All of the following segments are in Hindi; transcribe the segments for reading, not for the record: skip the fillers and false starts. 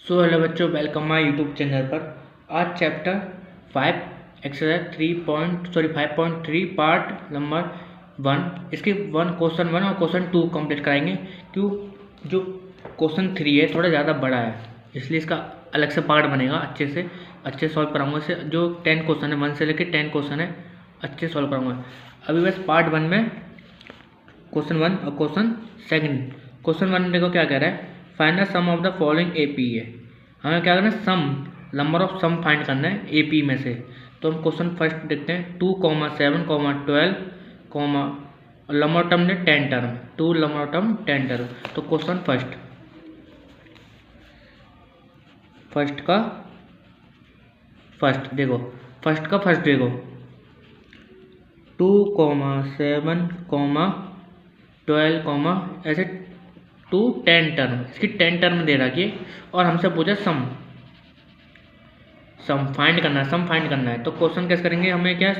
सो हेलो बच्चों, वेलकम माय यूट्यूब चैनल पर। आज चैप्टर 5 एक्सरसाइज 5.3 पार्ट नंबर 1 इसके क्वेश्चन 1 और क्वेश्चन 2 कंप्लीट कराएंगे। क्यों? जो क्वेश्चन 3 है थोड़ा ज़्यादा बड़ा है, इसलिए इसका अलग से पार्ट बनेगा। अच्छे सॉल्व कराऊंगा इसे। जो 10 क्वेश्चन है, 1 से लेकर 10 क्वेश्चन है, अच्छे सॉल्व कराऊंगा। अभी बस पार्ट 1 में क्वेश्चन 1 और क्वेश्चन 2। क्वेश्चन 1 देखो क्या कह रहा है, find the sum of the following AP है। हमें क्या करना है, sum number of sum find करना है एपी में से। तो हम क्वेश्चन फर्स्ट देखते हैं। 2, 7, 12, नंबर टर्म ने 10 टर्म, 2 नंबर टर्म 10 टर्म। तो क्वेश्चन फर्स्ट देखो 2, 7, 12, ऐसे 2 10 टर्म, इसकी 10 टर्म दे रखी है और हमसे पूछा सम फाइंड करना है। तो क्वेश्चन कैसे करेंगे, हमें क्या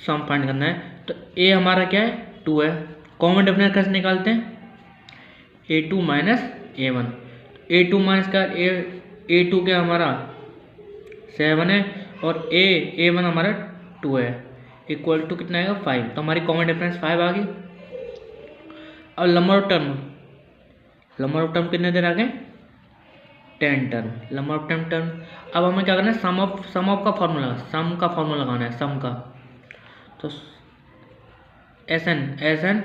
सम फाइंड करना है। तो ए हमारा क्या है, 2 है। कॉमन डिफरेंस कैसे निकालते हैं, A2 minus A1। A2 minus का A2 क्या हमारा 7 है और A1 हमारा 2 है, इक्वल टू कितना आएगा 5। तो हमारी कॉमन डिफरेंस 5 आ गई। अब नंबर ऑफ टर्म कितने दे रखे, 10 टर्म, नंबर ऑफ टर्म। अब हमें क्या करना है, सम ऑफ का फॉर्मूला लगाना है, सम का। तो S N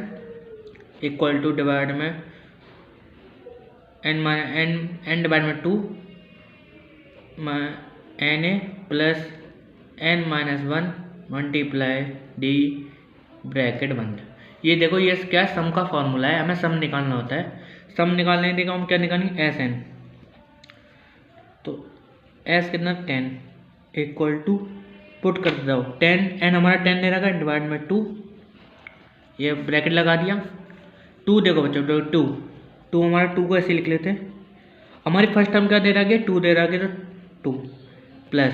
equal to divide में एन डिवाइड में 2 N A plus N minus 1 multiply D bracket बंद। ये देखो, ये क्या सम का फॉर्मूला है, हमें सम निकालना होता है। सम निकालने के हम क्या निकालेंगे, एस एन। तो एस कितना 10 इक्वल टू पुट कर देता हूँ 10, एन हमारा 10 दे रखा है, डिवाइड में 2, ये ब्रैकेट लगा दिया। 2 देखो बच्चों, 2 हमारा 2 को ऐसे लिख लेते हैं। हमारी फर्स्ट टर्म क्या दे रखा है, 2 दे रखा है, तो 2 प्लस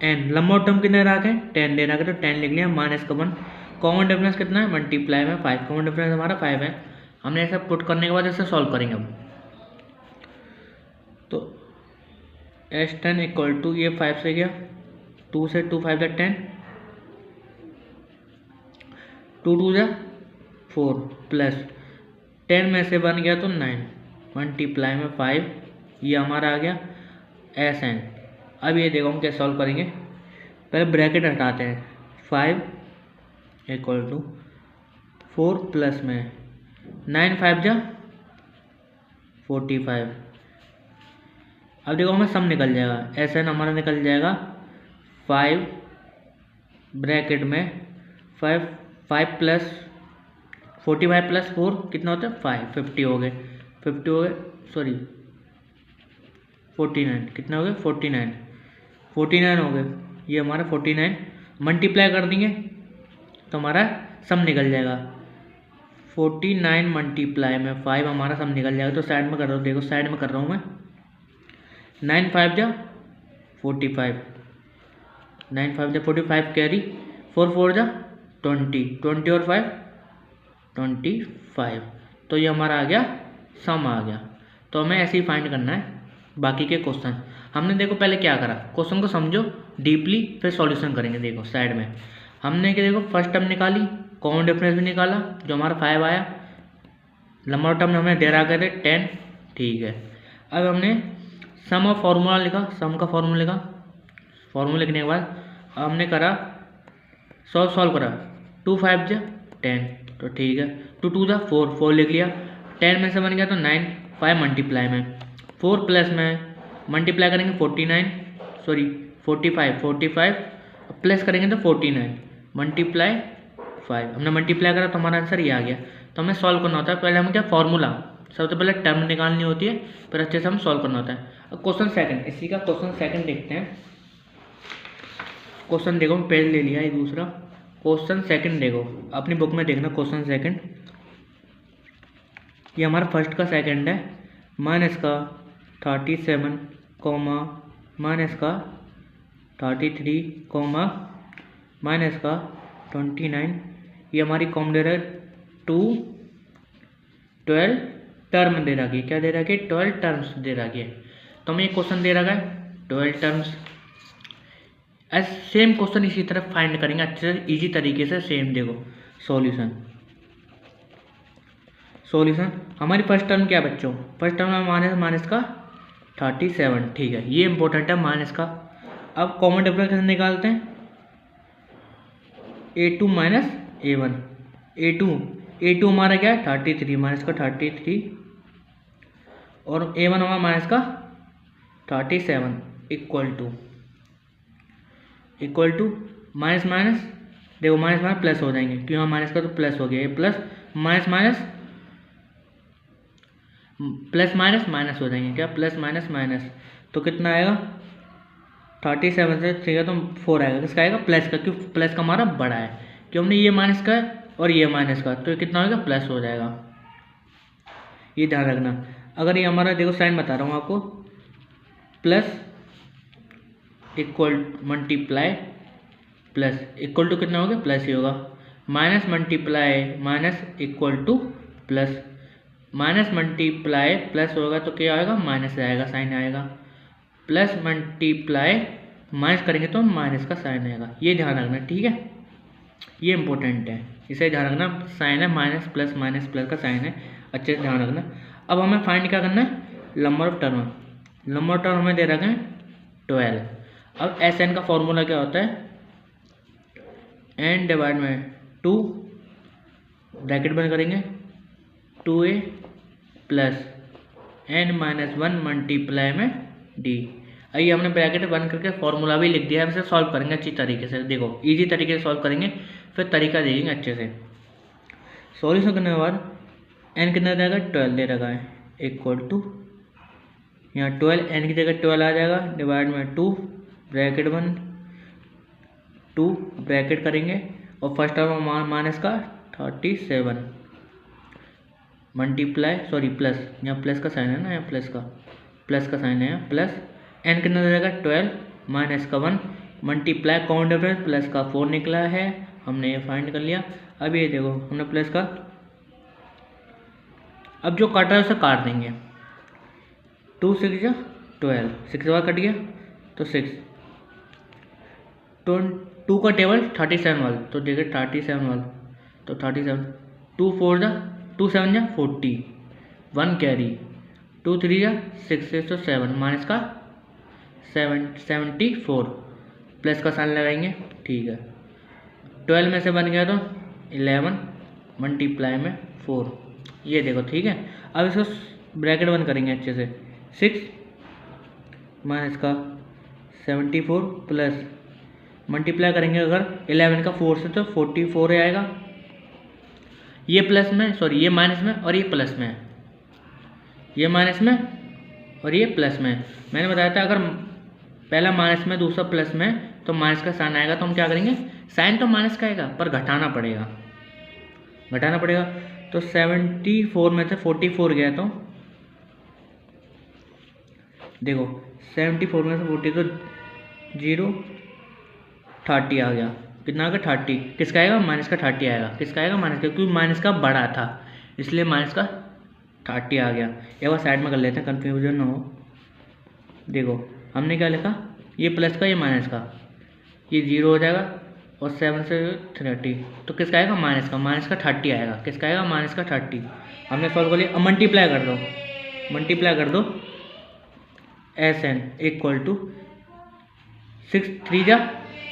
एन, नंबर टर्म कितने रखा है 10 दे रखा है, तो 10 लिख लिया, माइनस का 1। कॉमन डिफरेंस कितना है, मल्टीप्लाई में 5। कॉमन डिफरेंस हमारा 5 है। हमने ऐसा पुट करने के बाद इसे सॉल्व करेंगे अब। तो S10 इक्वल टू, ये 5 से गया, 2 से 2 5 10, 2 2 जा 4 प्लस 10 में से बन गया तो 9 मल्टीप्लाई में 5, ये हमारा आ गया SN। अब ये देखो हम कैसे सॉल्व करेंगे। पहले ब्रैकेट हटाते हैं, 5 इक्वल टू 4 प्लस में 9 5 जा 45। अब देखो हमें सम निकल जाएगा, SN हमारा निकल जाएगा 5 ब्रैकेट में 5 प्लस 45 प्लस 4 कितना होता है 5, 50 हो गए, सॉरी 49, कितना हो गया 49 हो गए, ये हमारा 49 मल्टीप्लाई कर देंगे तो हमारा सम निकल जाएगा। 49 मल्टीप्लाई में 5 हमारा सम निकल जाएगा। तो साइड में कर रहा हूँ, देखो साइड में कर रहा हूँ मैं। 9 5 जा 45, 9 5 जा 45 कैरी, 4 4 जा 20 और 5 25। तो ये हमारा आ गया, सम आ गया। तो हमें ऐसे ही फाइंड करना है बाकी के क्वेश्चन। हमने देखो पहले क्या करा, क्वेश्चन को समझो डीपली, फिर सॉल्यूशन करेंगे। देखो साइड में हमने क्या, देखो फर्स्ट टर्म निकाली, कॉमन डिफरेंस भी निकाला, जो हमारा 5 आया। नंबर टर्म हमें दे रहा थे 10, ठीक है। अब हमने सम ऑफ फॉर्मूला लिखा, सम का फॉर्मूला लिखा। फॉर्मूला लिखने के बाद हमने करा सॉल्व करा, 2 5 जा 10, तो ठीक है। 2 2 जा 4 लिख लिया, 10 में से बन गया तो 9, 5 मल्टीप्लाई में 4 प्लस में मल्टीप्लाई करेंगे 45 प्लस करेंगे तो 49 मल्टीप्लाई 5। हमने मल्टीप्लाई करा तो हमारा आंसर ये आ गया। तो हमें सॉल्व करना होता है, पहले हमें क्या फॉर्मूला, सबसे पहले टर्म निकालनी होती है, फिर अच्छे से हम सॉल्व करना होता है। अब क्वेश्चन सेकंड, इसी का क्वेश्चन सेकंड देखते हैं। क्वेश्चन देखो, पेज ले लिया ये दूसरा। क्वेश्चन सेकंड देखो, अपनी बुक में देखना क्वेश्चन सेकंड। ये हमारा फर्स्ट का सेकंड है, माइनस का 37 कॉमा माइनस का 33 कॉमा माइनस का 29। ये हमारी कॉमन है 2 12 टर्म दे रखी है। क्या दे रखी है? 12 टर्म्स दे रखी है। तो हमें एक क्वेश्चन दे रखा है 12 टर्म्स। एज सेम क्वेश्चन इसी तरह फाइंड करेंगे अच्छे से इजी तरीके से। सेम देखो सॉल्यूशन हमारी फर्स्ट टर्म क्या है बच्चों? फर्स्ट टर्म है माइनस का 37। ठीक है, ये इंपॉर्टेंट है माइनस का। अब कॉमन डिफरेंस कैसे निकालते हैं? A2 minus A1। A2 हमारा क्या है? 33 माइनस का 33 और A1 हमारा माइनस का 37 इक्वल टू माइनस माइनस। देखो माइनस माइनस प्लस हो जाएंगे, क्यों? यहाँ माइनस का तो प्लस हो गया, ये plus minus minus plus minus minus हो जाएंगे। क्या? Plus minus minus. तो कितना आएगा? 37 से ठीक है तो 4 आएगा। किसका आएगा? प्लस का, क्यों? प्लस का हमारा बड़ा है, क्यों? हमने ये माइनस का है और ये माइनस का, तो ये कितना होगा? प्लस हो जाएगा। ये ध्यान रखना। अगर ये हमारा देखो साइन बता रहा हूँ आपको, plus equal multiply plus equal to कितना होगा? प्लस ही होगा। Minus multiply minus equal to plus, minus multiply plus होगा तो क्या आएगा? माइनस आएगा, साइन आएगा। प्लस मल्टीप्लाई माइनस करेंगे तो माइनस का साइन आएगा। ये ध्यान रखना, ठीक है? ये इंपॉर्टेंट है, इसे ध्यान रखना। साइन है माइनस प्लस का साइन है, अच्छे से ध्यान रखना। अब हमें फाइंड क्या करना है? Number of term. Number of term हमें दे रखे हैं 12। अब एस एन का फॉर्मूला क्या होता है? एन डिवाइड में 2 ब्रैकेट बंद करेंगे 2a plus N minus 1 multiply में डी। आइए हमने ब्रैकेट बंद करके फॉर्मूला भी लिख दिया है। इसे सॉल्व करेंगे अच्छी तरीके से। देखो इजी तरीके से सॉल्व करेंगे, फिर तरीका देखेंगे अच्छे से। सॉल्यूशन करने के बाद एन कितना रहेगा? 12 दे रखा है इक्वल टू, यहाँ 12 एन की जगह 12 आ जाएगा, डिवाइड में 2 ब्रैकेट बंद 2 ब्रैकेट करेंगे और फर्स्ट टर्म माइनस का 37 मल्टीप्लाई प्लस, यहाँ प्लस का साइन है ना, यहाँ प्लस का साइन है यहाँ प्लस। एन कितना रहेगा? 12 माइनस का 1 मल्टीप्लाई कॉमन डिफरेंस प्लस का 4 निकला है, हमने ये फाइंड कर लिया। अब ये देखो हमने प्लस का, अब जो काटा है उसे काट देंगे। 2 6 या 12, 6 बार कट गया तो 6, 2 का टेबल 37 वाला, तो देखिए 37 वाला तो 37, 2 4 जा 2 7 जा 40, 1 कैरी, 2 3 जा 6 6 तो 7 माइनस का 74 प्लस का साइन लगाएंगे, ठीक है। 12 में से बन गया तो 11 मल्टीप्लाई में 4, ये देखो ठीक है। अब इसको ब्रैकेट बंद करेंगे अच्छे से, 6 माइनस का 74 प्लस मल्टीप्लाई करेंगे अगर 11 का 4 से तो 44 आएगा। ये प्लस में ये माइनस में और ये प्लस में, ये माइनस में और ये प्लस में। मैंने बताया था अगर पहला माइनस में दूसरा प्लस में तो माइनस का साइन आएगा, तो हम क्या करेंगे? साइन तो माइनस का आएगा पर घटाना पड़ेगा तो 74 में से 44 गया तो देखो 74 में से 40 तो 0 30 आ गया, कितना आ गया? 30। किसका आएगा? माइनस का 30 आएगा। किसका आएगा? माइनस का, क्योंकि माइनस का बड़ा था इसलिए माइनस का 30 आ गया। एक बार साइड में कर लेते हैं कंफ्यूजन ना हो। देखो हमने क्या लिखा? ये प्लस का ये माइनस का, ये 0 हो जाएगा और 7 से 30 तो किसका आएगा? माइनस का 30 आएगा। किसका आएगा? माइनस का 30। हमने सॉल्व कर लिया। अब मल्टीप्लाई कर दो एस एन इक्वल टू 6 3 जा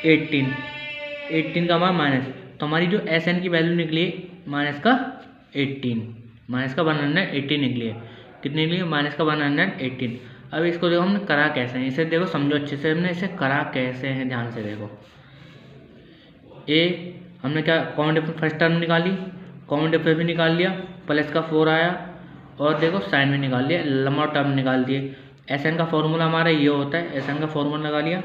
18 का हमारा माइनस, तो हमारी जो एस एन की वैल्यू निकली माइनस का 118 निकली है। कितनी निकली? माइनस का 118। अब इसको देखो हमने करा कैसे हैं, इसे देखो समझो अच्छे से, हमने इसे करा कैसे हैं ध्यान से देखो। ए हमने क्या कॉमन डिफरेंस फर्स्ट टर्म निकाली, कॉमन डिफरेंस भी निकाल लिया, प्लस का 4 आया और देखो साइन भी निकाल लिया, लंबा टर्म निकाल दिए। एस एन का फॉर्मूला हमारा ये होता है, एस एन का फॉर्मूला लगा लिया,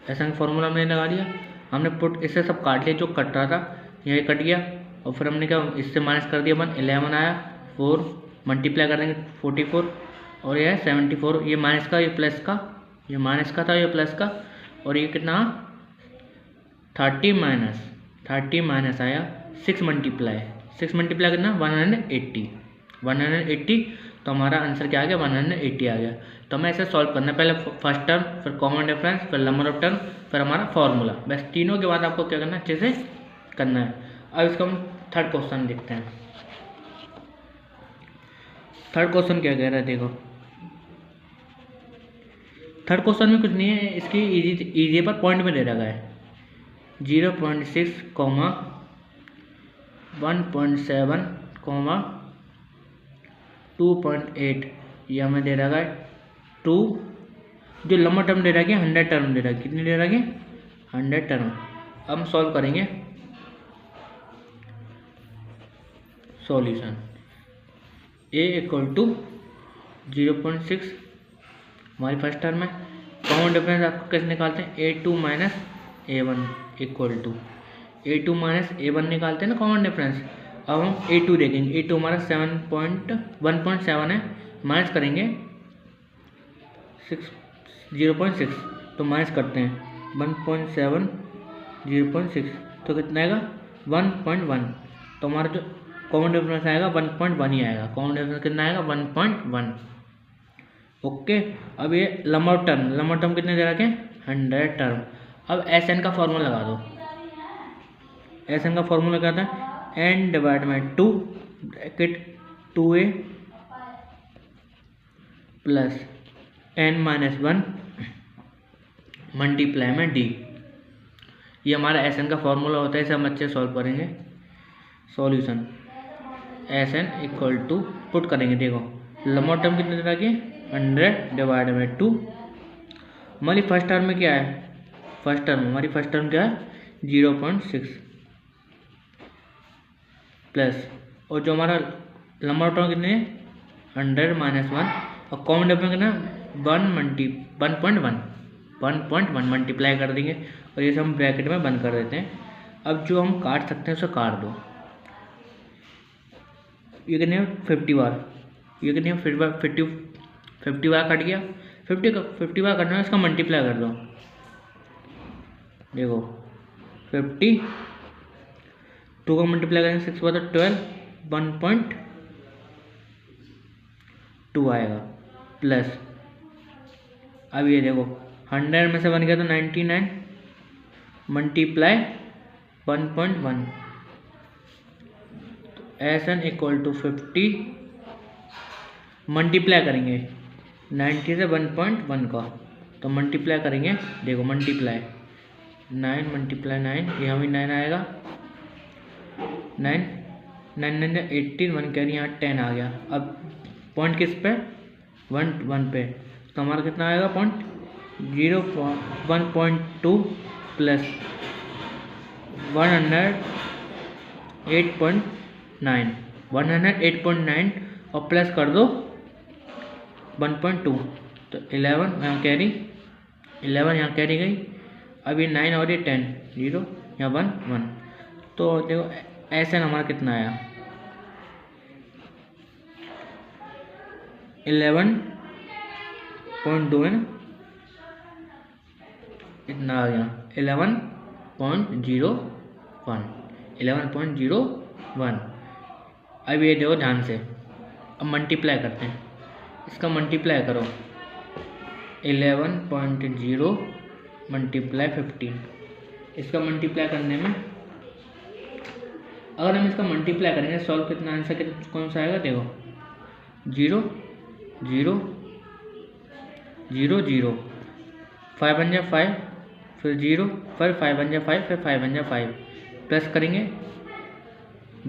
एस एन फॉर्मूला हमने लगा लिया। हमने पुट इससे सब काट लिया, जो कट रहा था यही कट गया और फिर हमने क्या इससे माइनस कर दिया, 11 आया, 4 मल्टीप्लाई कर देंगे 44 और यह 74, ये माइनस का ये प्लस का, ये माइनस का था ये प्लस का, और ये कितना 30 माइनस आया 6 मल्टीप्लाई कितना 180। 180, तो हमारा आंसर क्या आ गया 180 आ गया। तो हमें ऐसे सॉल्व करना है, पहले फर्स्ट टर्म, फिर कॉमन डिफरेंस, फिर नंबर ऑफ टर्म, फिर हमारा फॉर्मूला। बस तीनों के बाद आपको क्या करना है, अच्छे से करना है। अब इसका हम थर्ड क्वेश्चन देखते हैं। थर्ड क्वेश्चन क्या कह रहा है, देखो थर्ड क्वेश्चन में कुछ नहीं है, इसकी इजी पर पॉइंट में दे रखा है 0.6, 1.7, 2.8, ये हमें दे रखा है 2, जो लंबा टर्म दे रखा है 100 टर्म दे रखा है। कितनी दे रखी है, 100 टर्म। अब हम सॉल्व करेंगे। सॉल्यूशन a = 0.6 हमारी फर्स्ट टर्म है। कॉमन डिफरेंस आपको कैसे निकालते हैं, a2 - a1 = a2 - a1 निकालते हैं ना कॉमन डिफरेंस। अब हम a2 देखेंगे, a2 हमारा 1.7 है, माइनस करेंगे 0.6, तो माइनस करते हैं 1.7 0.6, तो कितना आएगा 1.1। तो हमारा जो कॉमन डिफरेंस आएगा 1.1 ही आएगा। कॉमन डिफरेंस कितना आएगा 1.1। ओके। अब ये लंबा टर्म कितने दे रखे हैं 100 टर्म। अब SN का फॉर्मूला लगा दो। SN का फॉर्मूला क्या था, n divide by 2 bracket 2a plus n - 1 multiply में d। ये हमारा SN का फॉर्मूला होता है, इसे हम अच्छे सॉल्व करेंगे। सॉल्यूशन SN = पुट करेंगे, देखो लंबा टर्म कितने दे रखी है 100 डिवाइड बाई 2। हमारी फर्स्ट टर्म में क्या है, हमारी फर्स्ट टर्म क्या है 0.6 प्लस, और जो हमारा लंबा टर्म कितने है 100 - 1, और कॉमन डिफरेंस कितना 1.1 मल्टीप्लाई कर देंगे, और ये सब हम ब्रैकेट में बंद कर देते हैं। अब जो हम काट सकते हैं उसे काट दो। ये कितने 50 बार, ये कितने 50 बार कट गया। 50 बार करना है, इसका मल्टीप्लाई कर दो। देखो 50, 2 का मल्टीप्लाई करेंगे 6 बार तो 12, 1.2 आएगा प्लस। अब ये देखो 100 में से 1 गया तो 99 मल्टीप्लाई 1.1। SN = 50 मल्टीप्लाई करेंगे 90 से 1.1 का, तो मल्टीप्लाई करेंगे, देखो मल्टीप्लाई 9 × 9, यहाँ भी 9 आएगा, 9 9 18, 1 कैरी यहाँ 10 आ गया। अब पॉइंट किस पे 1 पे, तो हमारा कितना आएगा पॉइंट 1.2 प्लस 108.9 और प्लस कर दो 1.2, तो 11 यहाँ कैरी, 11 यहाँ कैरी गई। अब ये 9 और ये 10, 0 यहाँ 1 1, तो देखो SN हमारा कितना आया 11.2 है ना, इतना आ गया 11.01। अब ये देखो ध्यान से, अब मल्टीप्लाई करते हैं, इसका मल्टीप्लाई करो 11.0 मल्टीप्लाई 15। इसका मल्टीप्लाई करने में, अगर हम इसका मल्टीप्लाई करेंगे सॉल्व कितना आंसर कौन सा आएगा, देखो 0 0 0 0, 5 बन जाए 5, फिर 0, फिर 5 बन जाए 5, फिर 5 बन जाए 5, प्लस करेंगे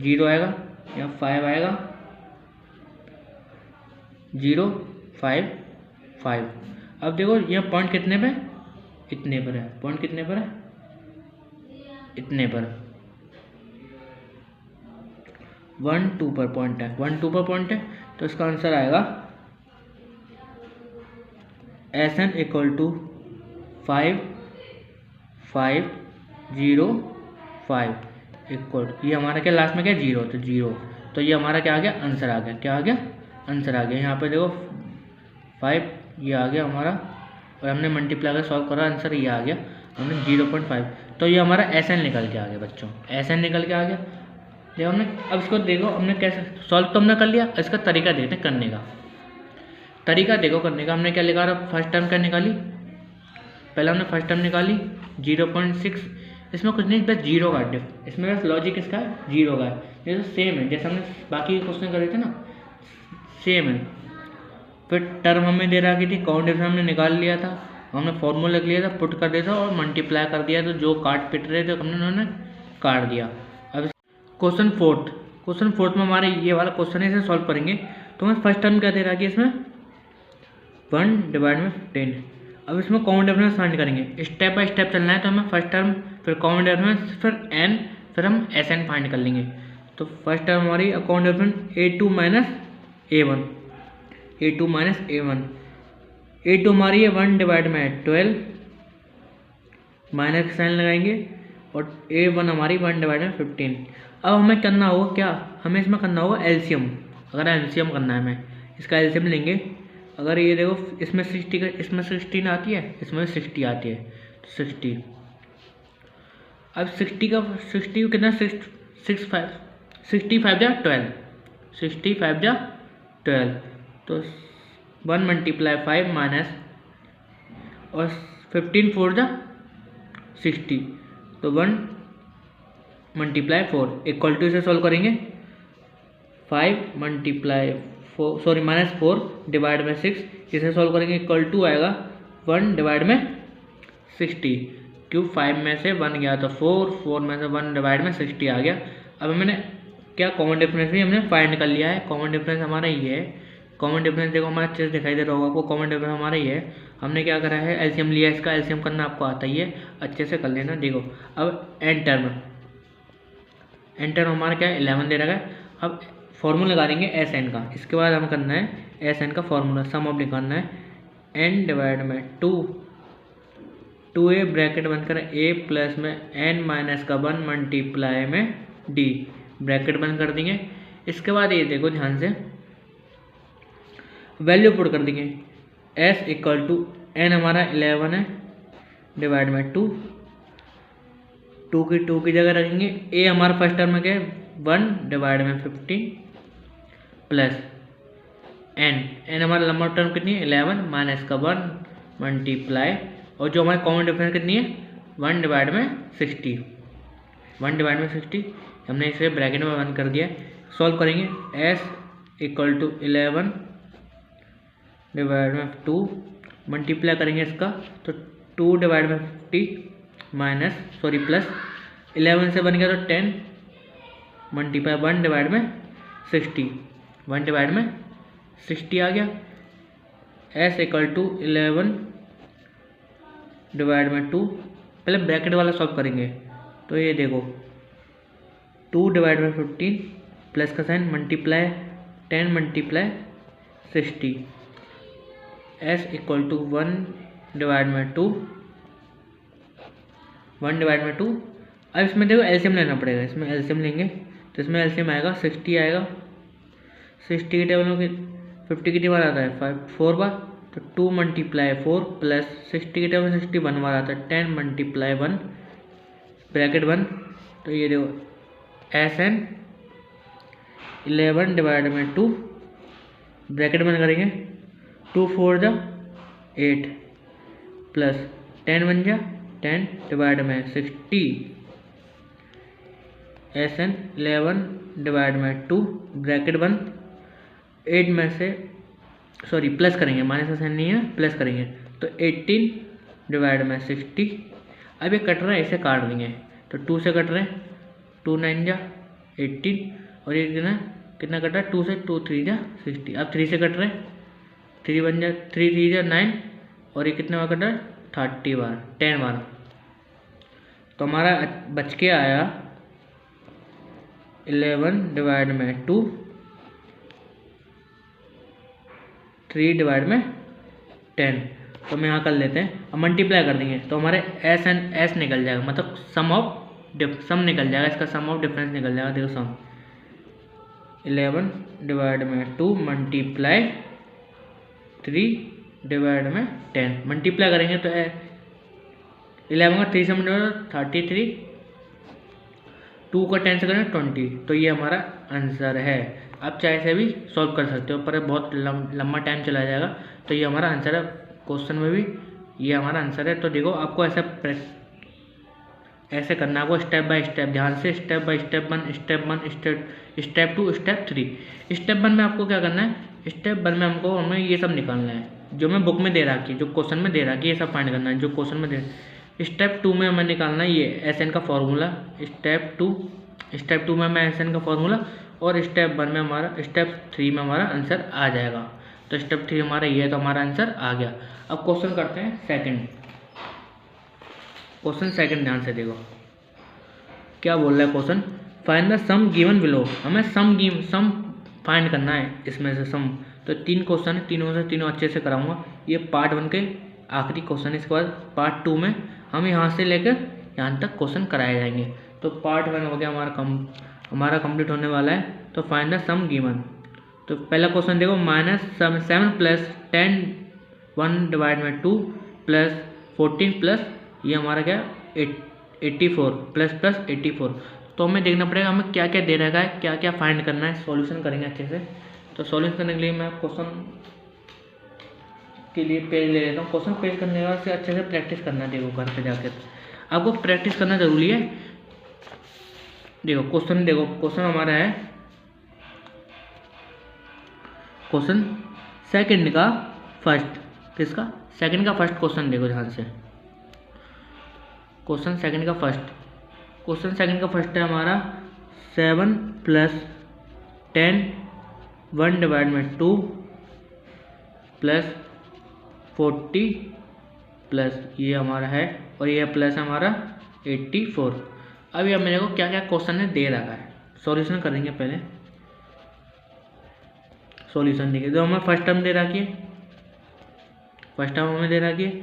0 आएगा, यहाँ 5 आएगा, 0 5 5। अब देखो यह पॉइंट कितने पे, इतने पर है, पॉइंट कितने पर है, इतने पर 1 2 पर पॉइंट है, 1 2 पर पॉइंट है, तो इसका आंसर आएगा SN = 5 5 0 5 इक्वल, ये हमारा क्या लास्ट में क्या 0, तो 0, तो ये हमारा क्या आ गया आंसर आ गया, क्या आ गया आंसर आ गया। यहाँ पे देखो 5 ये आ गया हमारा, और हमने मल्टीप्लाई कर सॉल्व करा, आंसर ये आ गया हमने 0.5, तो ये हमारा SN निकल के आ गया बच्चों, SN निकल के आ गया। जब हमने अब इसको देखो हमने कैसे सॉल्व तो हमने कर लिया, इसका तरीका देखते हैं करने का। तरीका देखो करने का, हमने क्या निकाला, फर्स्ट टर्म क्या निकाली, पहले हमने फर्स्ट टर्म निकाली 0.6, इसमें कुछ नहीं बस जीरो का डिफ, इसमें बस लॉजिक इसका जीरो का है, ये तो सेम है जैसे हमने बाकी के क्वेश्चन करे थे ना, सेम है। फिर टर्म हमें दे रखी थी, काउंट डिफरेंस हमने निकाल लिया था, हमने फॉर्मूला लिख लिया था, पुट कर दिया था और मल्टीप्लाई कर दिया, तो जो काट पिट रहे थे हमने उन्होंने काट दिया। अब क्वेश्चन फोर्थ में हमारे ये वाला क्वेश्चन है, इसे सॉल्व करेंगे। तो हमें फर्स्ट टर्म क्या दे रहा है कि इसमें 1/15। अब इसमें कॉमन डिफरेंस फाइंड करेंगे, स्टेप बाय स्टेप चलना है। तो हमें फर्स्ट टर्म, फिर कॉमन डिफरेंस, फिर एन, फिर हम एस एन फाइंड कर लेंगे। तो फर्स्ट टर्म हमारी common difference A2 minus A1। A2 हमारी है 1/12 माइनस साइन लगाएंगे, और A1 हमारी 1/15। अब हमें करना होगा क्या, हमें इसमें करना होगा एलसीएम। अगर एलसीएम करना है हमें, इसका एलसीएम लेंगे। अगर ये देखो इसमें 60 का, इसमें 16 आती है, इसमें 60 आती है, तो 60। अब 60 का 60 कितना, 65 जा 12, 65 जा 12, तो 1 × 5 माइनस और 15 4 जा 60, तो 1 × 4 इक्वल टू, इसे सॉल्व करेंगे 5 -4 डिवाइड में 6, इसे सॉल्व करेंगे इक्वल टू आएगा 1/60। क्यों 5 में से 1 गया तो 4 में से 1/60 आ गया। अब मैंने क्या कॉमन डिफरेंस भी हमने फाइंड कर लिया है। कॉमन डिफरेंस हमारा ये है, कॉमन डिफरेंस देखो हमारा अच्छे से दिखाई दे रहा होगा आपको, कॉमन डिफरेंस हमारा ये है। हमने क्या करा है, एलसीएम लिया, इसका एलसीएम करना आपको आता ही है, अच्छे से कर लेना। देखो अब एन टर्म हमारा क्या है 11 दे रखा है। अब फॉर्मूला लगा देंगे एस एन का, इसके बाद हम करना है एस एन का फॉर्मूला, सम ऑफ निकालना है एन डिवाइड में 2a ब्रैकेट बंद करें a प्लस में n माइनस का 1 मल्टीप्लाई में d, ब्रैकेट बंद कर देंगे। इसके बाद ये देखो ध्यान से वैल्यू पुट कर देंगे, s इक्वल टू n हमारा 11 है डिवाइड में 2 की जगह रखेंगे। a हमारा फर्स्ट टर्म में क्या है 1/15 प्लस n हमारा लंबा टर्म कितनी है 11 माइनस का 1 मल्टीप्लाई, और जो हमारी कॉमन डिफरेंस कितनी है 1/60। हमने इसे ब्रैकेट में बंद कर दिया। सॉल्व करेंगे s इक्वल टू 11 डिवाइड में 2 मल्टीप्लाई करेंगे इसका, तो 2/50 माइनस प्लस 11 से बन गया तो 10 मल्टीप्लाई 1/60, 1/60 आ गया। s इक्वल टू 11 डिवाइड में 2, पहले ब्रैकेट वाला सॉल्व करेंगे। तो ये देखो 2/15 प्लस का sign multiply 10 multiply 60, s equal to 1/2। अब इसमें देखो एलसीएम लेना पड़ेगा, इसमें एलसीएम लेंगे तो इसमें एलसीएम आएगा 60 आएगा। 60 के टेबल में 50 कितनी बार आता है 4 बार, तो 2 × 4 प्लस 60 के टेबल में 61 बार आता है 10 × 1 ब्रैकेट 1। तो ये देखो SN 11 डिवाइड में 2 ब्रैकेट बंद करेंगे, 2 4 जा 8 प्लस 10 बन जा 10 डिवाइड में 60, SN 11 डिवाइड में 2 ब्रैकेट बंद, 8 में से प्लस करेंगे, माइनस का साइन नहीं है प्लस करेंगे, तो 18 डिवाइड में 60। अब ये कट रहा है, इसे काट देंगे, तो 2 से कट रहे हैं 2 9 जा 18, और ये कितना कट रहा है 2 से 2 3 जा 60। अब 3 से कट रहे हैं 3 बन जा 3 3 जा 9, और ये कितना बार कट रहा है 30 बार 10 बार। तो हमारा बच के आया 11 डिवाइड में 2 3 डिवाइड में 10। तो हम यहाँ कर लेते हैं, अब मल्टीप्लाई कर देंगे तो हमारे एस एंड एस निकल जाएगा, मतलब सम निकल जाएगा, इसका सम ऑफ डिफरेंस निकल जाएगा। देखो सम 11 डिवाइड में 2 मल्टीप्लाई 3 डिवाइड में 10, मल्टीप्लाई करेंगे तो 11 का 3 से मल्टीप्लाई 33, 2 का 10 से करें 20, तो ये हमारा आंसर है। आप चाहे से भी सॉल्व कर सकते हो, पर बहुत लंबा टाइम चला जाएगा। तो ये हमारा आंसर है, क्वेश्चन में भी ये हमारा आंसर है। तो देखो आपको ऐसे करना है, आपको स्टेप बाय स्टेप ध्यान से, step by step 1, step 2, step 3। Step 1 में आपको क्या करना है, स्टेप 1 में हमें ये सब निकालना है जो मैं बुक में दे रखी है, जो क्वेश्चन में दे रखी है, ये सब फाइंड करना है जो क्वेश्चन में दे। स्टेप 2 में हमें निकालना है ये SN का फॉर्मूला। स्टेप 2 में हमें SN का फॉर्मूला, और स्टेप 3 में हमारा आंसर आ जाएगा। तो स्टेप 3 हमारा ये है, तो हमारा आंसर आ गया। अब क्वेश्चन करते हैं सेकंड। क्वेश्चन सेकंड ध्यान से देखो क्या बोल रहा है question. Find the sum given below. हमें सम फाइंड करना है इसमें से सम। तो 3 क्वेश्चन है, तीनों अच्छे से कराऊंगा। ये पार्ट 1 के आखिरी क्वेश्चन है। इसके बाद पार्ट 2 में हम यहाँ से लेकर यहाँ तक क्वेश्चन कराए जाएंगे। तो पार्ट 1 हो गया हमारा कंप्लीट होने वाला है। तो फाइंड द सम गिवन। तो पहला क्वेश्चन देखो, -7 + 10 1 / 2 + 14 प्लस ये हमारा क्या 84 प्लस 84। तो हमें देखना पड़ेगा हमें क्या क्या दे रखा है, क्या क्या फाइंड करना है। सॉल्यूशन करेंगे अच्छे से। तो सॉल्यूशन करने के लिए मैं क्वेश्चन के लिए पेज ले लेता हूँ। क्वेश्चन पेज करने के बाद से अच्छे से प्रैक्टिस करना है। देखो घर पे जाकर आपको प्रैक्टिस करना जरूरी है। देखो क्वेश्चन हमारा है क्वेश्चन सेकंड का फर्स्ट। किसका? सेकंड का फर्स्ट क्वेश्चन देखो ध्यान से। क्वेश्चन सेकंड का फर्स्ट है हमारा 7 + 10 1 / 2 + 40 प्लस ये हमारा है, और ये प्लस हमारा 84। अभी अब मेरे को क्या क्या क्वेश्चन ने दे रखा है, सॉल्यूशन करेंगे पहले। सॉल्यूशन देखिए, जो हमें फर्स्ट टर्म दे रखी है,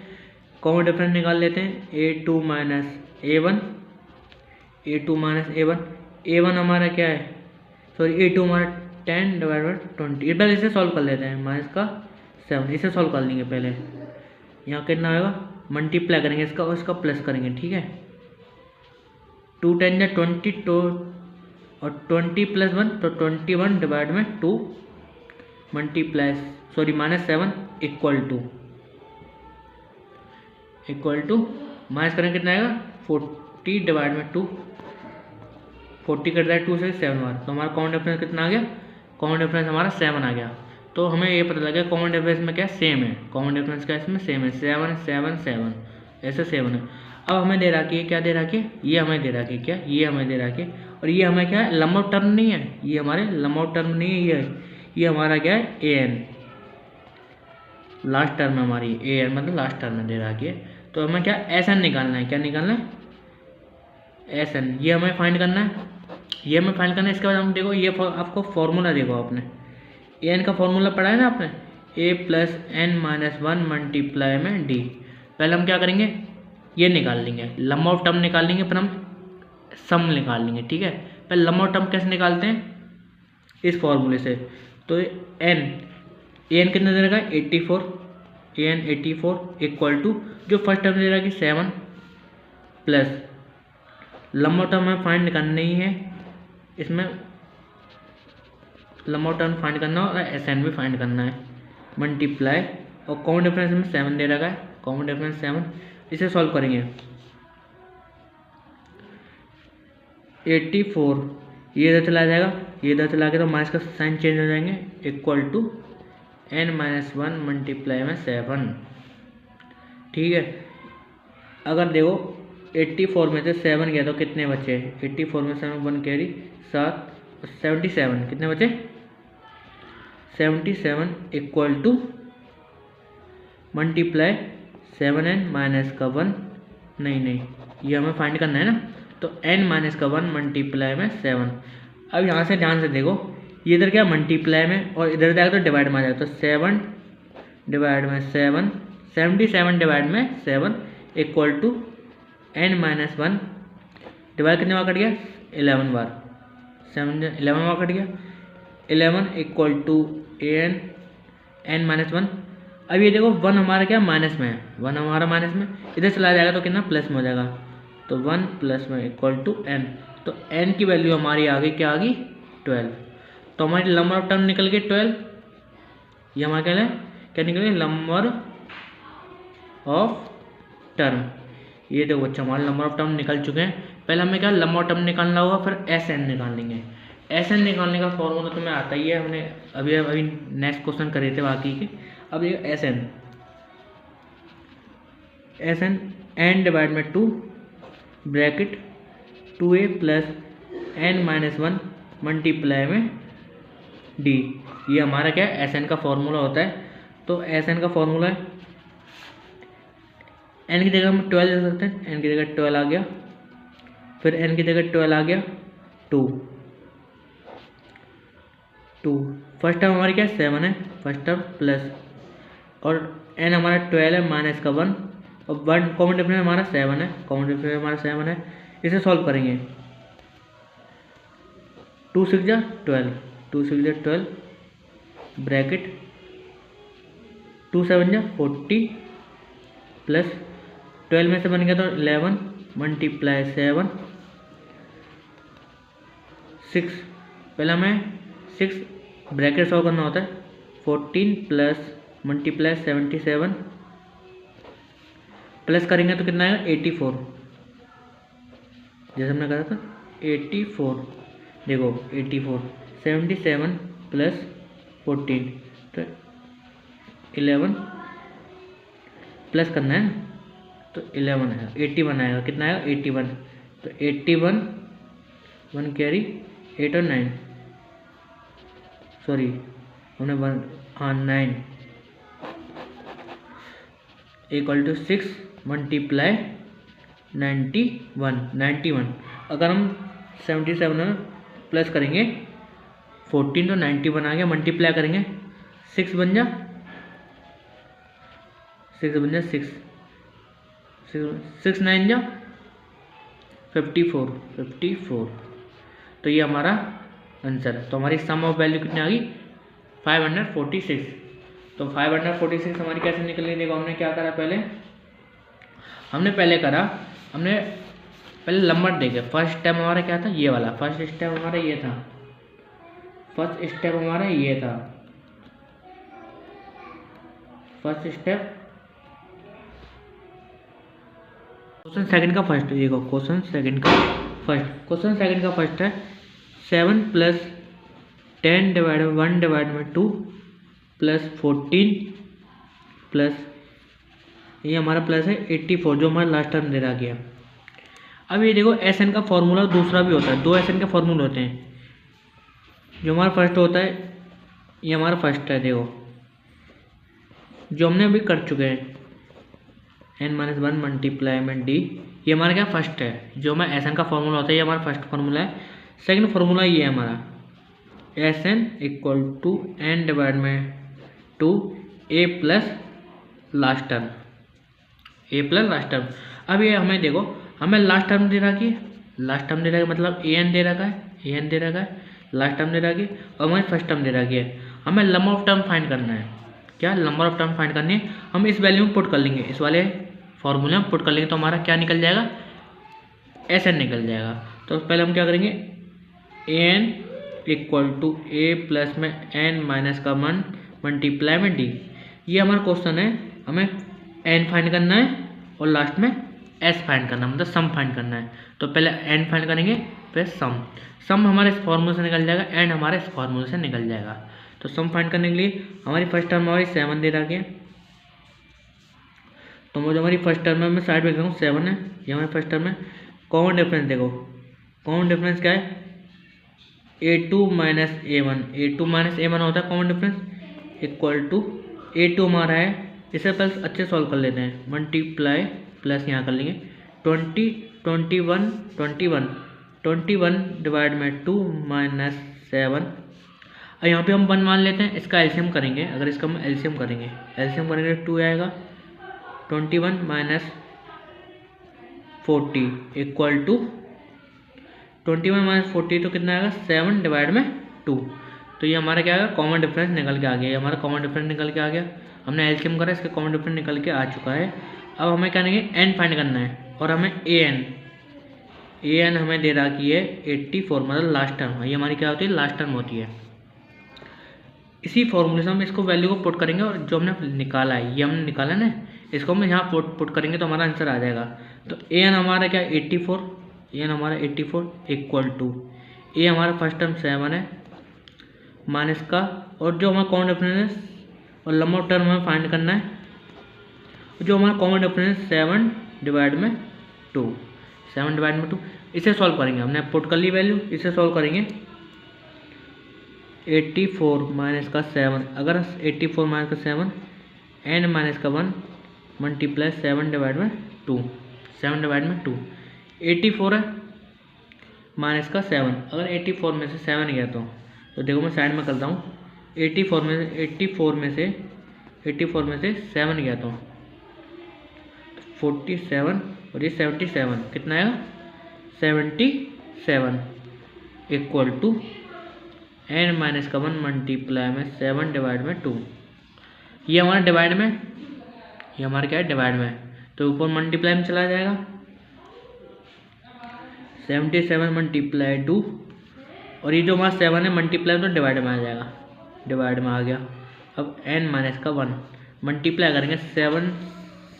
कॉमन डिफरेंस निकाल लेते हैं। A2 - A1, A1 हमारा क्या है, A2 हमारा 10 / 20। पहले इसे सॉल्व कर लेते हैं। -7 इसे सॉल्व कर लेंगे पहले। यहाँ कितना होगा, मल्टीप्लाई करेंगे इसका और इसका प्लस करेंगे, ठीक है। 2 × 10 = 20 तो और 20 + 1 तो 21 / 2 मल्टीप्लाई -7 इक्वल टू माइनस करेंगे कितना आएगा 40 / 2। 40 कट जाए 2 से 7 बार, तो हमारा कॉमन डिफरेंस कितना आ गया, कॉमन डिफरेंस हमारा 7 आ गया। तो हमें ये पता लगा कॉमन डिफरेंस में क्या सेम है, कॉमन डिफरेंस क्या इसमें सेम है, 7 7 7 ऐसे 7 है। अब हमें दे रखी है, क्या दे रखी है, ये हमें दे रखी है, क्या ये हमें दे रखी है, और ये हमें क्या है लंबवत टर्म नहीं है, ये हमारे लंबवत टर्म नहीं है, ये हमारा क्या है an लास्ट टर्म हमारी an मतलब लास्ट टर्म में दे रखी है। तो हमें क्या SN निकालना है, क्या निकालना है SN, ये हमें फाइंड करना है, ये हमें फाइंड करना है। इसके बाद हम देखो ये आपको फॉर्मूला देखो, आपने an का फॉर्मूला पढ़ा है ना आपने, a + n - 1 मल्टीप्लाई में d। पहले हम क्या करेंगे, ये निकाल लेंगे, लंबवत टर्म निकाल लेंगे, फिर हम सम निकाल लेंगे, ठीक है। पहले लंबवत टर्म कैसे निकालते हैं, इस फॉर्मूले से। तो an कितना दे रखा है 84, an 84 इक्वल टू जो फर्स्ट टर्म दे रहा है कि 7 प्लस लंबवत टर्म हमें फाइंड करना ही है, इसमें लंबवत टर्म फाइंड करना और SN भी फाइंड करना है, मल्टीप्लाई और कॉमन डिफरेंस में 7 दे रखा है, कॉमन डिफरेंस 7। इसे सॉल्व करेंगे 84 ये इधर चला जाएगा, ये इधर चला गया तो माइनस का साइन चेंज हो जाएंगे, इक्वल टू n - 1 मल्टीप्लाई में 7, ठीक है। अगर देखो 84 में से 7 गया तो कितने बचे, 84 में 7 1 कैरी 7, 77 कितने बचे 77 equal to multiply 7n minus का 1 नहीं ये हमें फाइंड करना है ना, तो n माइनस का 1 मल्टीप्लाई में 7। अब यहाँ से ध्यान से देखो, ये इधर क्या मल्टीप्लाई में और इधर जाएगा तो डिवाइड में आ जाएगा, तो 7 डिवाइड में 7 77 डिवाइड में 7 equal to n minus 1 divide कितने बार कट गया 11 बार, 11 बार कट गया 11 इक्वल टू n माइनस 1। अब ये देखो 1 हमारा क्या माइनस में है, 1 हमारा माइनस में, इधर चला जाएगा तो कितना प्लस में हो जाएगा, तो 1 प्लस में इक्वल टू n। तो n की वैल्यू हमारी आ गई, क्या आ गई 12। तो हमारी नंबर ऑफ टर्म निकल गए 12। ये हमारा क्या निकले नंबर ऑफ टर्म। ये देखो बच्चा हमारे नंबर ऑफ टर्म निकल चुके हैं। पहले हमें क्या नंबर ऑफ टर्म निकालना होगा, फिर एस एन निकाल लेंगे। एस एन निकालने का फॉर्मूला तुम्हें आता ही है, हमने अभी नेक्स्ट क्वेश्चन करे थे बाकी के। अब ये एस एन एन डिवाइड में 2 bracket 2a plus n minus 1 multiply में d। ये हमारा क्या है एस एन का फॉर्मूला होता है। तो एस एन का फॉर्मूला है, n की जगह हम 12 दे सकते हैं, n की जगह 12 आ गया, फिर n की जगह 12 आ गया 2। फर्स्ट टर्म हमारी क्या 7 है, फर्स्ट टर्म प्लस, और n हमारा 12 है माइनस का 1, और 1 कॉमन डिफरेंस हमारा 7 है, कॉमन डिफरेंस हमारा 7 है। इसे सॉल्व करेंगे, 2 6 जा 12, 2 6 जा 12 ब्रैकेट 2 7 जा 40 प्लस 12 में से बन गया तो 11 मल्टीप्लाई 7 6। पहला हमें 6 ब्रैकेट सॉल्व करना होता है, 14 प्लस मल्टीप्लाई 77 प्लस करेंगे तो कितना आएगा 84। जैसे हमने कहा था 84, देखो 84 77 प्लस 14 तो 11 प्लस करना है तो 11 है 81 आएगा, कितना आएगा 81। तो 81 1 कैरी 8 और 9, सॉरी हमने 1 हाँ 9 इक्वल टू 6 मल्टीप्लाई 91। अगर हम 77 में प्लस करेंगे 14 तो 91 आ गया, मल्टीप्लाई करेंगे 6 बन जा 6 9 जा 54। तो ये हमारा आंसर है। तो हमारी सम ऑफ वैल्यू कितनी आ गई 546। तो 546 हमारी कैसे निकल गई, देखो हमने क्या करा, हमने पहले नंबर देखे। फर्स्ट स्टेप हमारा क्या था, ये वाला फर्स्ट स्टेप हमारा ये था, फर्स्ट स्टेप क्वेश्चन सेकंड का फर्स्ट, देखो क्वेश्चन सेकंड का फर्स्ट है 7 प्लस 10 डिवाइड 1 डिवाइड में 2 प्लस 14 प्लस ये हमारा प्लस है 84 जो हमारा लास्ट टर्म दे रहा गया। अब ये देखो एस एन का फॉर्मूला दूसरा भी होता है, 2 एस एन के फॉर्मूले होते हैं। जो हमारा फर्स्ट होता है ये हमारा फर्स्ट है, देखो जो हमने अभी कर चुके हैं n-1 मल्टीप्लाई में d, ये हमारा क्या फर्स्ट है। जो हमारा एस एन का फॉर्मूला होता है ये हमारा फर्स्ट फार्मूला है। सेकंड फार्मूला ये है हमारा S N equal to n divide में 2 a प्लस लास्ट टर्म। अब ये हमें देखो हमें लास्ट टर्म दे रहा कि मतलब ए एन दे रखा है, लास्ट टर्म दे रखा है, और हमारी फर्स्ट टर्म दे रखी है। हमें नंबर ऑफ टर्म फाइंड करना है, क्या नंबर ऑफ टर्म फाइंड करनी है। हम इस वैल्यू में पुट कर लेंगे, इस वाले फॉर्मूले में पुट कर लेंगे तो हमारा क्या निकल जाएगा एस एन निकल जाएगा। तो पहले हम क्या करेंगे a n equal to a plus में एन माइनस का 1 मल्टीप्लाई में डी। ये हमारा क्वेश्चन है, हमें एन फाइंड करना है और लास्ट में एस फाइंड करना है, मतलब सम फाइंड करना है। तो पहले एन फाइंड करेंगे फिर सम हमारे इस फॉर्मूले से निकल जाएगा, एंड हमारे इस फॉर्मूले से निकल जाएगा। तो सम फाइंड करने के लिए हमारी फर्स्ट टर्म हमारी 7 दे रखी है, तो मुझे हमारी फर्स्ट टर्म में मैं साइड में लिख रहा हूँ 7 है, ये हमारी फर्स्ट टर्म है। कॉमन डिफरेंस देखो, कॉमन डिफरेंस क्या है a2 माइनस a1 होता है common difference, equal to a2 हमारा है, इसे प्लस अच्छे सॉल्व कर लेते हैं, मल्टीप्लाई प्लस यहाँ कर लेंगे 21 डिवाइड में 2 माइनस 7। और यहाँ पे हम 1 मान लेते हैं, इसका एलसीएम करेंगे। अगर इसका हम एलसीएम करेंगे 2 आएगा, 21 माइनस 40 इक्वल टू 21 माइनस 40 तो कितना आएगा 7 डिवाइड में 2। तो ये हमारा क्या आएगा कॉमन डिफरेंस निकल के आ गया, ये हमारा कॉमन डिफरेंस निकल के आ गया। हमने एलसीएम करा, इसका कॉमन डिफरेंस निकल के आ चुका है। अब हमें क्या करेंगे एन फाइंड करना है, और हमें ए एन हमें दे रहा कि ये 84 मतलब लास्ट टर्म, ये हमारी क्या होती है, लास्ट टर्म होती है। इसी फॉर्मूले से हम इसको वैल्यू को पुट करेंगे और जो हमने निकाला है, ये हमने निकाला ना, इसको हम यहाँ पुट करेंगे तो हमारा आंसर आ जाएगा। तो ए एन हमारा क्या 84, ए एन हमारा 84 इक्वल टू ए हमारा फर्स्ट टर्म 7 है माइनस का, और जो हमारा कॉमन डिफरेंस है और लंबा टर्म हमें फाइंड करना है, जो हमारा कॉमन डिफरेंस 7 डिवाइड में 2, 7 डिवाइड में 2, इसे सॉल्व करेंगे। हमने पुट कर ली वैल्यू, इसे सॉल्व करेंगे। 84 माइनस का 7, अगर 84 माइनस का 7 एन माइनस का 1 मल्टीप्लाई 7 डिवाइड में 2, 7 डिवाइड में 2, 84 है माइनस का 7, अगर 84 में से 7 गया तो देखो मैं साइड में करता हूँ, 84 में से 7 गया तो 47 और ये 77, कितना आएगा 77 इक्वल टू एन माइनस का 1 मल्टीप्लाई में 7 डिवाइड में 2, ये हमारा डिवाइड में, ये हमारा क्या है डिवाइड में, तो ऊपर मल्टीप्लाई में चला जाएगा, 77 मल्टीप्लाई 2, और ये जो हमारा 7 है मल्टीप्लाई तो डिवाइड में आ जाएगा, डिवाइड में आ गया। अब n माइनस का 1 मल्टीप्लाई करेंगे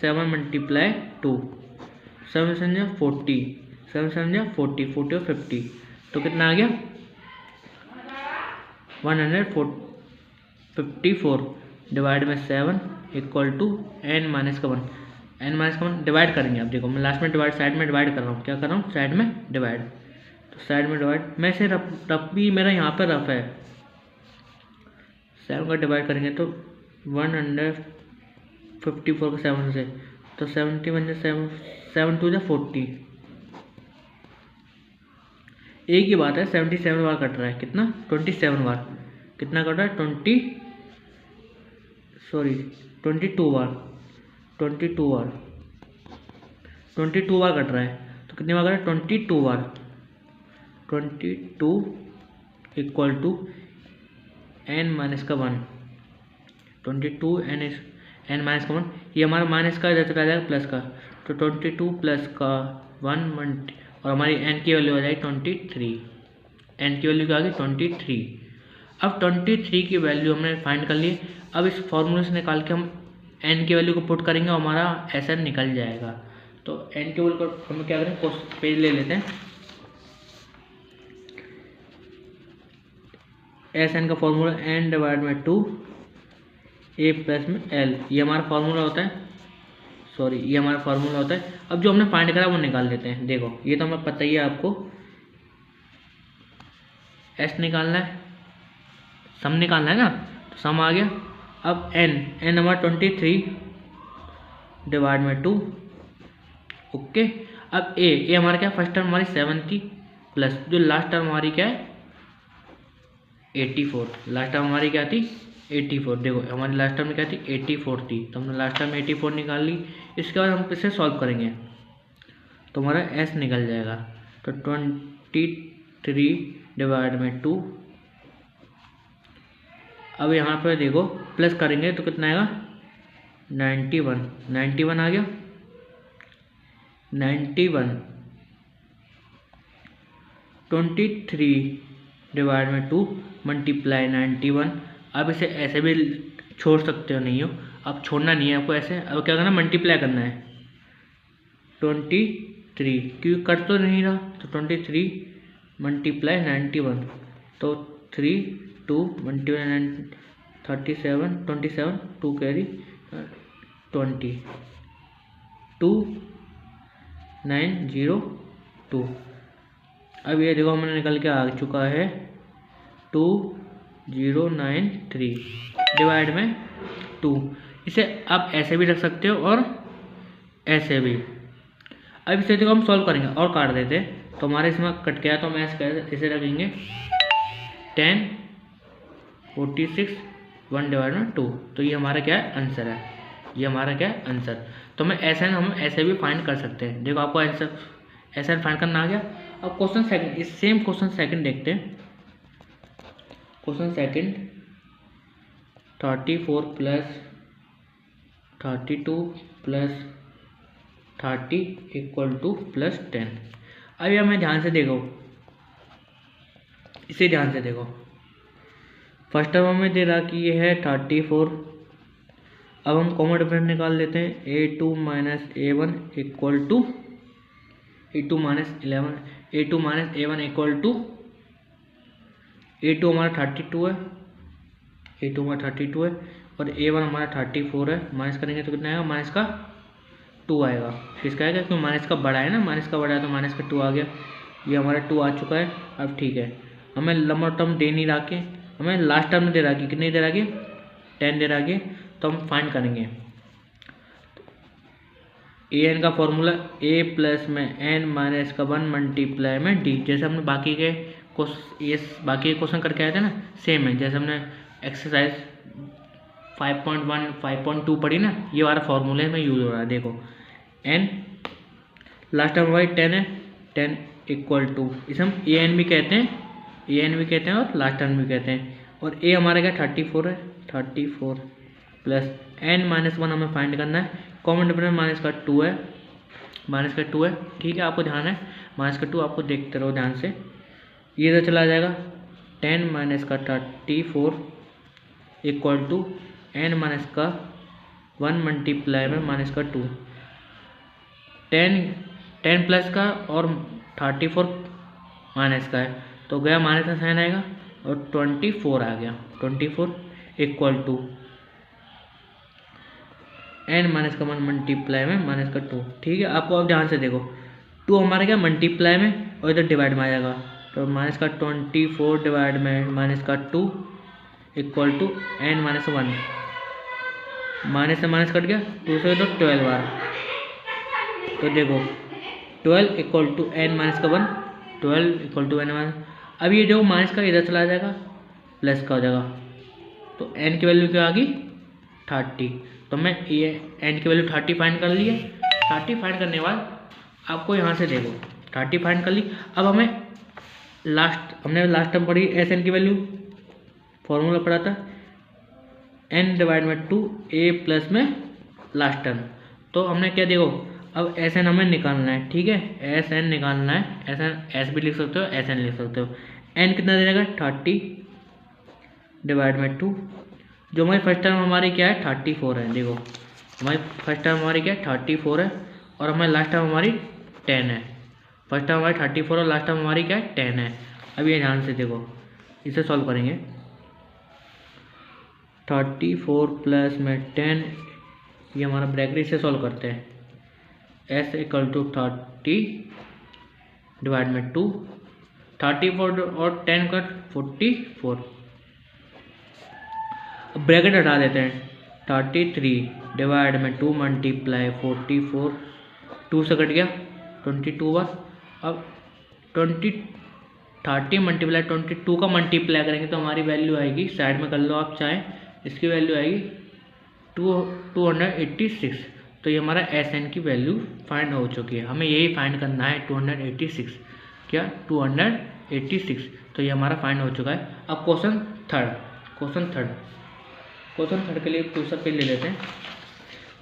7 मल्टीप्लाई 2, 7 समझा 40, 7 समझा 40 और 50, तो कितना आ गया 154 डिवाइड में 7 इक्वल टू n माइनस का 1, n माइनस का 1 डिवाइड करेंगे। अब देखो मैं लास्ट में डिवाइड, साइड में डिवाइड कर रहा हूँ, क्या कर रहा हूँ साइड में डिवाइड, तो साइड में डिवाइड, मैं से रफ भी मेरा यहाँ पर रफ है, 7 का डिवाइड करेंगे तो 154 का 7 से, तो 70 बन जाए 7 2 40, एक ही बात है 77 बार कट रहा है, कितना 27 बार, कितना कट रहा है 22 बार, 22 बार कट रहा है, तो कितनी बार कट रहा है 22 बार, 22 इक्वल टू एन माइनस का 1, 22 एन माइनस का 1, ये हमारा माइनस का इधर चला जाएगा प्लस का, तो 22 प्लस का 1 और हमारी एन की वैल्यू आ जाएगी 23, एन की वैल्यू क्या आ गई 23। अब 23 की वैल्यू हमने फाइंड कर ली। अब इस फॉर्मूले से निकाल के हम एन की वैल्यू को पुट करेंगे और हमारा एस एन निकल जाएगा। तो एन की वैल्यू को हम क्या करें, पेज ले लेते हैं, एस एन का फॉर्मूला एन डिवाइड में 2 ए प्लस में एल, ये हमारा फॉर्मूला होता है, ये हमारा फार्मूला होता है। अब जो हमने फाइंड करा वो निकाल लेते हैं। देखो ये तो हमें पता ही है आपको, एस निकालना है, सम निकालना है ना, तो सम आ गया। अब एन हमारा 23 डिवाइड में 2, ओके। अब ए हमारा क्या, फर्स्ट टर्म हमारी 7 थी, प्लस जो लास्ट टर्म हमारी क्या है 84, लास्ट टर्म हमारी क्या थी 84। देखो हमारी लास्ट टर्म में क्या थी 84 थी, तो हमने लास्ट टर्म 84 निकाल ली। इसके बाद हम इसे सॉल्व करेंगे तो हमारा एस निकल जाएगा। तो 23 डिवाइड में 2, अब यहाँ पर देखो प्लस करेंगे तो कितना आएगा 91 आ गया 91। 23 डिवाइड में 2 मल्टीप्लाई 91। अब इसे ऐसे भी छोड़ सकते हो, नहीं हो अब छोड़ना नहीं है आपको, ऐसे अब क्या करना मल्टीप्लाई करना है 23, क्योंकि कट तो नहीं रहा, तो 23 मल्टीप्लाई 91, तो 3 2 मल्टीप्लाई 37 27 2 कैरी 20 2902। अब ये देखो हमने निकल के आ चुका है 2093 डिवाइड में 2। इसे आप ऐसे भी रख सकते हो और ऐसे भी। अब इसे देखो हम सॉल्व करेंगे और काट देते, तो हमारे इसमें कट गया, तो हम इसे रखेंगे 10 46 1 डिवाइड में 2। तो ये हमारा क्या है आंसर है, ये हमारा क्या है आंसर। तो हम ऐसे भी फाइंड कर सकते हैं। देखो आपको आंसर ऐसे फाइंड करना आ गया। अब क्वेश्चन सेकंड, इस सेम क्वेश्चन सेकंड देखते हैं। Question second 34 plus 32 plus 30 equal to plus 10। अभी हमें ध्यान से देखो, इसे ध्यान से देखो। फर्स्ट टर्म हमें दे रहा कि ये है 34। अब हम कॉमन डिफरेंस निकाल लेते हैं। A2 minus A1 equal to A2 minus 11, A2 minus A1 equal to A2 हमारा 32 है, A2 हमारा 32 है और A1 हमारा 34 है। माइनस करेंगे तो कितना आएगा, माइनस का 2 आएगा। किसका आएगा, क्योंकि माइनस का बड़ा है ना, माइनस का बड़ा है तो माइनस का 2 आ गया। ये हमारा 2 आ चुका है। अब ठीक है, हमें लंबा टर्म दे नहीं रहा कि, हमें लास्ट टर्म दे रहा कि कितनी दे रहा कि 10 दे रहा कि, तो हम फाइंड करेंगे। ए एन का फॉर्मूला a प्लस में n माइनस का 1 मल्टीप्लाई में d। जैसे हमने बाकी के क्वेश्चन करके आए थे ना, सेम है। जैसे हमने एक्सरसाइज 5.1 5.2 पढ़ी ना, ये वाला फॉर्मूले में यूज हो रहा है। देखो n लास्ट टर्म हमारी 10 है, 10 इक्वल टू, इसे हम ए एन भी कहते हैं, और लास्ट टर्म भी कहते हैं। और a हमारा क्या 34 है, 34 प्लस n माइनस 1 हमें फाइंड करना है। कॉमन डिफरेंस माइनस का 2 है, माइनस का 2 है। ठीक है, आपको ध्यान है, माइनस का 2 आपको देखते रहो ध्यान से। ये तो चला जाएगा 10 माइनस का 34 इक्वल टू n माइनस का 1 मल्टीप्लाई में माइनस का 2। 10 प्लस का और 34 माइनस का है तो गया माइनस का साइन आएगा और 24 आ गया। 24 इक्वल टू n माइनस का 1 मल्टीप्लाई में माइनस का 2। ठीक है, आपको अब ध्यान से देखो, 2 हमारे क्या मल्टीप्लाई में और इधर डिवाइड में आ जाएगा, तो माइनस का 24 डिवाइड में माइनस का 2 equal to n minus 1। Minus से माइनस कट गया, 2 से तो 12 बार, तो देखो 12 इक्वल टू n माइनस का 1, 12 इक्वल टू n माइनस। अब ये देखो माइनस का इधर चला जाएगा, प्लस का हो जाएगा, तो n की वैल्यू क्या आ गई 30। तो मैं ये n की वैल्यू 30 फाइंड कर ली है। 30 फाइंड करने के बाद आपको यहाँ से देखो 30 फाइंड कर ली। अब हमने लास्ट टर्म पढ़ी एस एन की वैल्यू, फॉर्मूला पढ़ा था n डिवाइड में 2 a प्लस में लास्ट टर्म। तो हमने क्या देखो, अब एस एन हमें निकालना है। ठीक है, एस एन निकालना है, एस एन एस भी लिख सकते हो, एस एन लिख सकते हो। n कितना दे देगा 30 डिवाइड में 2। जो हमारी फर्स्ट टर्म हमारी क्या है 34 है। देखो हमारी फर्स्ट टर्म हमारी क्या है 34 है और हमारी लास्ट टर्म हमारी 10 है। फर्स्ट टर्म हमारी 34 और लास्ट टर्म हमारी क्या है 10 है। अब ये ध्यान से देखो, इसे सॉल्व करेंगे। 34 प्लस में 10, ये हमारा ब्रैकेट से सॉल्व करते हैं। s इक्वल टू 30 डिवाइड में 2, 34 और 10 का 44। ब्रैकेट हटा देते हैं, 33 डिवाइड में 2 मल्टीप्लाई 44, 2 से कट गया 22 बार। अब 30 मल्टीप्लाई 22 का मल्टीप्लाई करेंगे तो हमारी वैल्यू आएगी, साइड में कर लो आप चाहें, इसकी वैल्यू आएगी 286। तो ये हमारा एस एन की वैल्यू फाइंड हो चुकी है। हमें यही फाइंड करना है 286, क्या 286। तो ये हमारा फाइंड हो चुका है। अब क्वेश्चन थर्ड के लिए दूसरा पेज ले लेते हैं।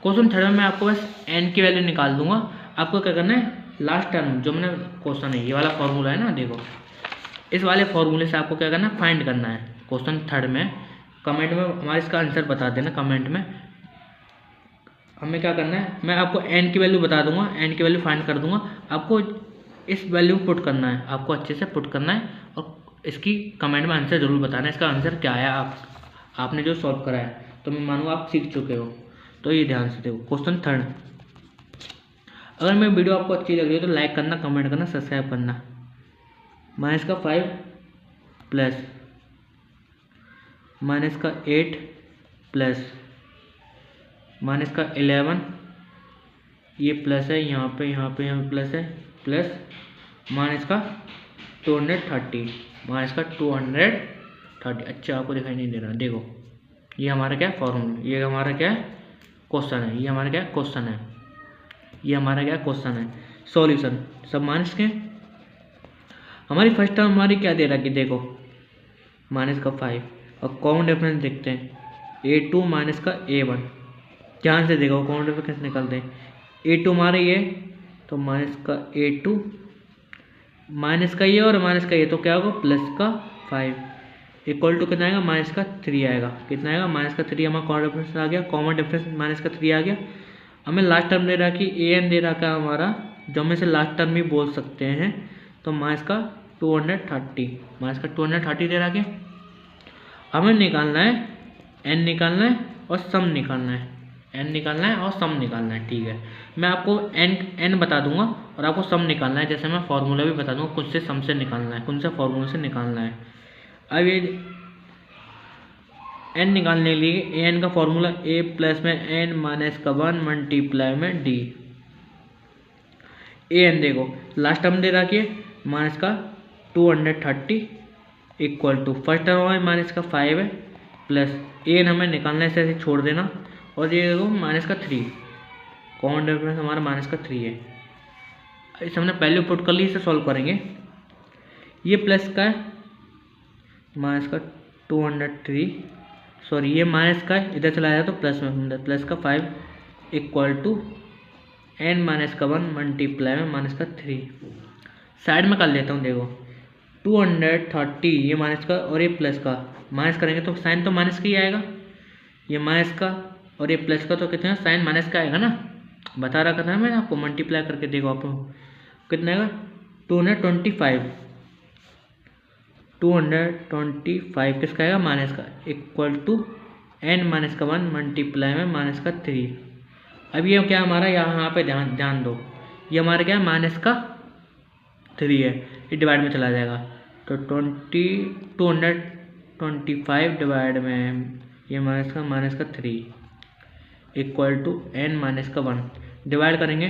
क्वेश्चन थर्ड में मैं आपको बस n की वैल्यू निकाल दूंगा। आपको क्या करना है, लास्ट टर्म जो मैंने क्वेश्चन है, ये वाला फॉर्मूला है ना, देखो इस वाले फॉर्मूले से आपको क्या करना है, फाइंड करना है। क्वेश्चन थर्ड में कमेंट में हमारे इसका आंसर बता देना, कमेंट में हमें क्या करना है, मैं आपको n की वैल्यू बता दूंगा, n की वैल्यू फाइंड कर दूंगा। आपको इस वैल्यू पुट करना है, आपको अच्छे से पुट करना है और इसकी कमेंट में आंसर जरूर बताना है, इसका आंसर क्या है आपने जो सॉल्व करा है। तो मैं मानूँ आप सीख चुके हो। तो ये ध्यान से देखो क्वेश्चन थर्ड। अगर मेरी वीडियो आपको अच्छी लग रही है तो लाइक करना, कमेंट करना, सब्सक्राइब करना। माइनस का 5 प्लस माइनस का 8 प्लस माइनस का 11, ये प्लस है यहाँ पे प्लस है, प्लस माइनस का 230, माइनस का 230। अच्छा आपको दिखाई नहीं दे रहा, देखो ये हमारा क्या फॉर्मूला, ये हमारा क्या क्वेश्चन है, ये हमारा क्या क्वेश्चन है, ये हमारा क्या क्वेश्चन है। सॉल्यूशन सब माइनस के। हमारी फर्स्ट टर्म हमारी क्या दे रहा कि देखो माइनस का 5 और कॉमन डिफरेंस देखते हैं A2 माइनस का A1। ध्यान से देखो कॉमन डिफरेंस कैसे निकालते हैं। A2 हमारे ये तो माइनस का A2 माइनस का ये और माइनस का ये, तो क्या होगा प्लस का 5 इक्वल टू कितना आएगा माइनस का 3 आएगा। कितना आएगा माइनस का 3 हमारा कॉमन डिफरेंस आ गया, कॉमन डिफरेंस माइनस का 3 आ गया। हमें लास्ट टर्म दे रहा कि ए एन दे रहा का हमारा, जो हम इसे लास्ट टर्म भी बोल सकते हैं, तो माइनस का 230, माइनस का 230 दे रहा के हमें निकालना है, एन निकालना है और सम निकालना है, एन निकालना है और सम निकालना है। ठीक है, मैं आपको एन बता दूंगा और आपको सम निकालना है, जैसे मैं फार्मूला भी बता दूंगा कौन से सम से निकालना है, कौन से फार्मूले से निकालना है। अब ये एन निकालने के लिए ए एन का फॉर्मूला ए प्लस में एन माइनस का 1 मल्टीप्लाई में डी। ए एन देखो लास्ट टर्म दे रहा कि माइनस का 230 इक्वल टू फर्स्ट टर्म हमारे माइनस का 5 है, प्लस ए एन हमें निकालना है, ऐसे छोड़ देना, और ये देखो माइनस का 3, कॉमन डिफरेंस हमारा माइनस का 3 है। इसे हमने पहले पुट कर ली, इसे सॉल्व करेंगे। ये प्लस का है माइनस का 203, सॉरी ये माइनस का है, इधर चला जाए तो प्लस में, प्लस का 5 इक्वल टू एन माइनस का 1 मल्टीप्लाई में माइनस का 3। साइड में कर लेता हूँ, देखो 230 ये माइनस का और ये प्लस का माइनस करेंगे तो साइन तो माइनस का ही आएगा, ये माइनस का और ये प्लस का, तो कितना साइन माइनस का आएगा ना, बता रहा था मैंने आपको, मल्टीप्लाई करके देखो आप कितना आएगा 225 किसका आएगा माइनस का, इक्वल टू एन माइनस का 1 मल्टीप्लाई में माइनस का 3। अब ये क्या हमारा यहाँ पे ध्यान दो, ये हमारा क्या है माइनस का 3 है, ये डिवाइड में चला जाएगा, तो 225 डिवाइड में ये माइनस का 3 इक्वल टू एन माइनस का 1, डिवाइड करेंगे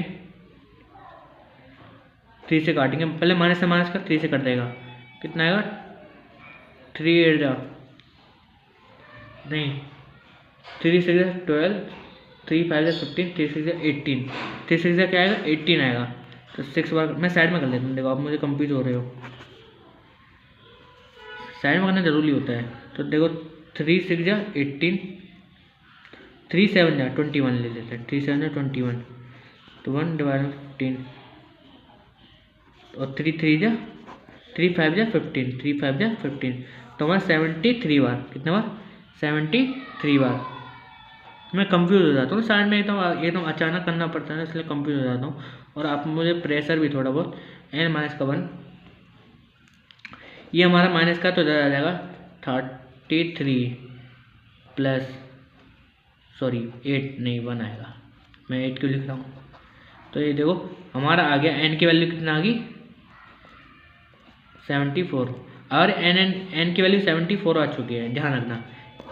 3 से काटेंगे, पहले माइनस से माइनस का 3 से कट देगा, कितना आएगा 3 6 12, 3 5 15, 3 6 18, 3 6 क्या आएगा 18 आएगा, तो 6 बार मैं साइड में कर लेता हूँ, देखो आप मुझे कंफ्यूज हो रहे हो, साइड में करना जरूरी होता है। तो देखो 3 6 18, 3 7 21 ले लेते हैं, 3 7 21, तो 1 डिवाइड 15 और 3 5 15, 3 5 15, तो हमारा 73 बार, कितना बार 73 बार। मैं कंफ्यूज हो जाता हूँ साइड में, एकदम अचानक करना पड़ता है इसलिए कंफ्यूज हो जाता हूँ, और आप मुझे प्रेशर भी थोड़ा बहुत, एन माइनस का 1 ये हमारा माइनस का, तो ज़्यादा आ जाएगा 33 प्लस 8 नहीं 1 आएगा, मैं 8 क्यों लिख रहा हूँ, तो ये देखो हमारा आ गया, एन की वैल्यू कितना आ गई 74, और एन की वैल्यू 74 आ चुकी है, ध्यान रखना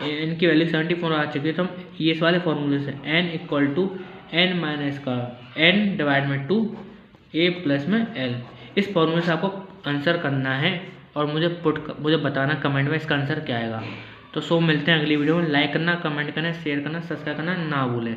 एन की वैल्यू 74 आ चुकी है, तो हम ये इस वाले फॉर्मूले से N equal to N minus का एन डिवाइड में 2 ए प्लस में एल, इस फॉर्मूले से आपको आंसर करना है और मुझे बताना कमेंट में इसका आंसर क्या आएगा। तो मिलते हैं अगली वीडियो में, लाइक करना, कमेंट करना, शेयर करना, सब्सक्राइब करना ना भूलें।